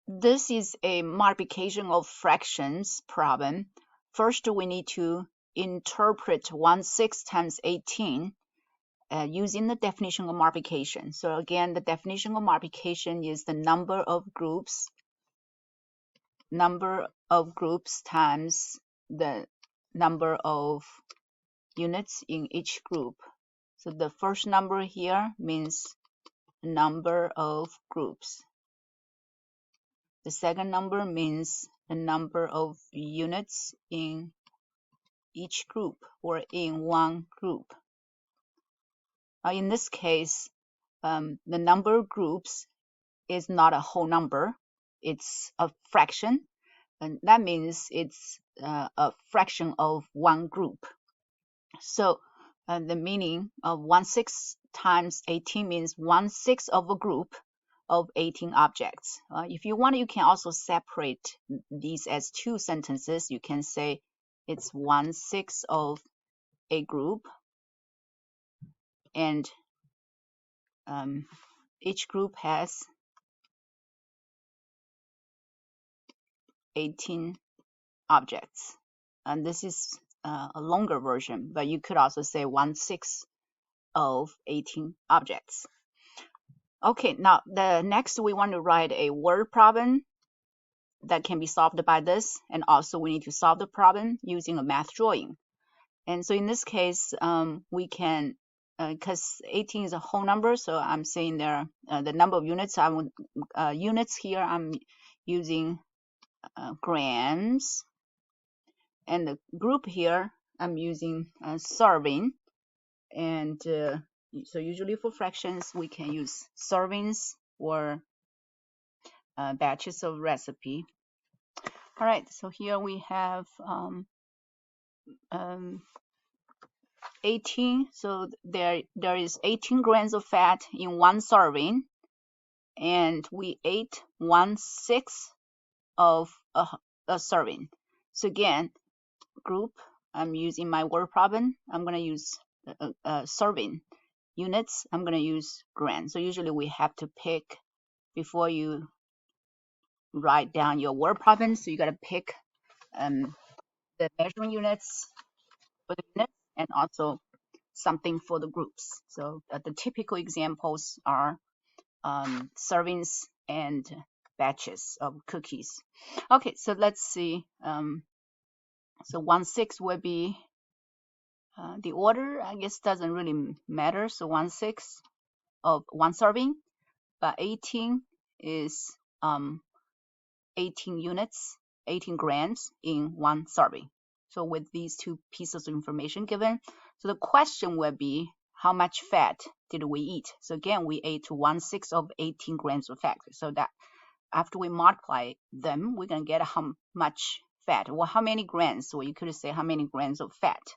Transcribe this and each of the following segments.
this is a multiplication of fractions problem. First, we need to interpret 1/6 times 18 using the definition of multiplication. So again, the definition of multiplication is the number of groups times the number of units in each group. So the first number here means number of groups. The second number means the number of units in each group or in one group. In this case, the number of groups is not a whole number, it's a fraction, and that means it's a fraction of one group. So the meaning of 1/6 times 18 means 1/6 of a group of 18 objects. If you want, you can also separate these as two sentences. You can say it's 1/6 of a group, and each group has 18 objects. And this is a longer version, but you could also say 1/6 of 18 objects. Okay, now the next we want to write a word problem that can be solved by this, and also we need to solve the problem using a math drawing. And so in this case, we can, because 18 is a whole number, so I'm saying there the number of units. Units here I'm using grams, and the group here I'm using serving. And so usually for fractions we can use servings or batches of recipe. All right, so here we have 18. So there is 18 grams of fat in one serving, and we ate 1/6 of a serving. So again, group, I'm using my word problem. I'm going to use serving. Units, I'm going to use grams. So usually we have to pick before you write down your word problem. So you got to pick the measuring units for the units and also something for the groups. So the typical examples are servings and batches of cookies. Okay, so let's see. So 1/6 will be the order, I guess, doesn't really matter. So 1/6 of one serving, but 18 is 18 units, 18 grams in one serving. So with these two pieces of information given, so the question will be, how much fat did we eat? So again, we ate 1/6 of 18 grams of fat. So that after we multiply them, we're going to get how much fat. Well, how many grams? So you could say how many grams of fat.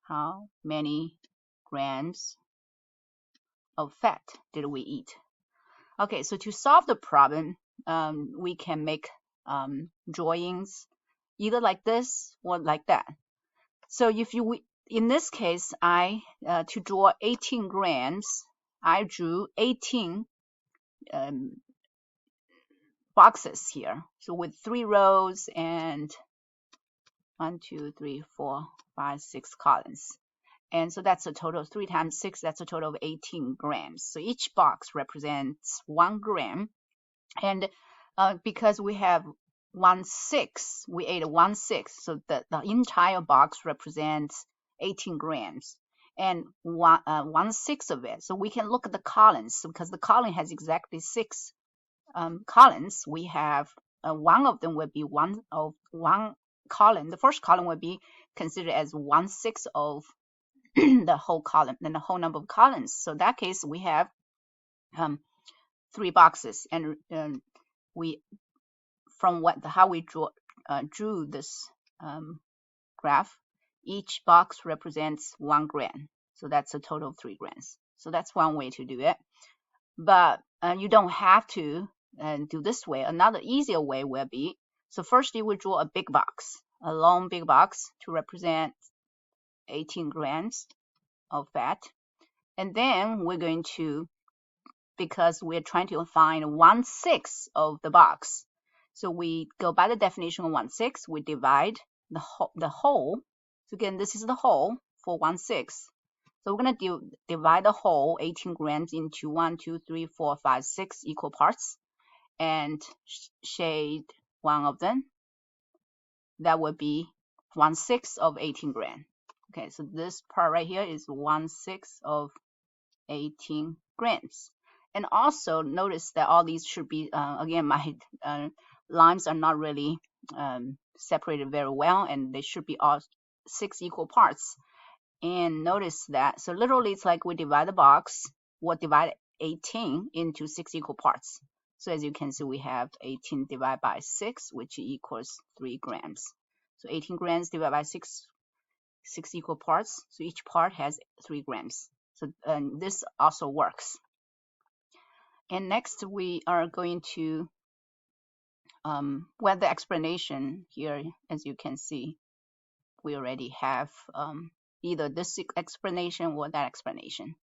How many grams of fat did we eat? Okay, so to solve the problem, we can make drawings either like this or like that. So if you, in this case, to draw 18 grams, I drew 18 boxes here. So with 3 rows and 1, 2, 3, 4, 5, 6 columns. And so that's a total of 3 times 6, that's a total of 18 grams. So each box represents 1 gram. And because we have 1/6, we ate 1/6, so the entire box represents 18 grams and 1/6 of it. So we can look at the columns, because the column has exactly 6 columns. We have one of them will be one column. The first column will be considered as 1/6 of the whole column, then the whole number of columns. So in that case, we have 3 boxes, and we, from how we drew this graph, each box represents 1 gram. So that's a total of 3 grams. So that's one way to do it. But you don't have to do this way. Another easier way will be, so first you will draw a big box, a long big box to represent 18 grams of fat. And then we're going to, because we're trying to find 1/6 of the box, So we go by the definition of 1/6. We divide the whole. So again, this is the whole for 1/6. So we're going to divide the whole 18 grams into 1, 2, 3, 4, 5, 6 equal parts and shade one of them. That would be 1/6 of 18 grams. Okay, so this part right here is 1/6 of 18 grams. And also notice that all these should be, again, my lines are not really separated very well, and they should be all 6 equal parts. And notice that, so literally it's like we divide the box, we'll divide 18 into 6 equal parts. So as you can see, we have 18 divided by 6, which equals 3 grams. So 18 grams divided by 6 equal parts. So each part has 3 grams. So this also works. And next we are going to, well, the explanation here, as you can see, we already have either this explanation or that explanation.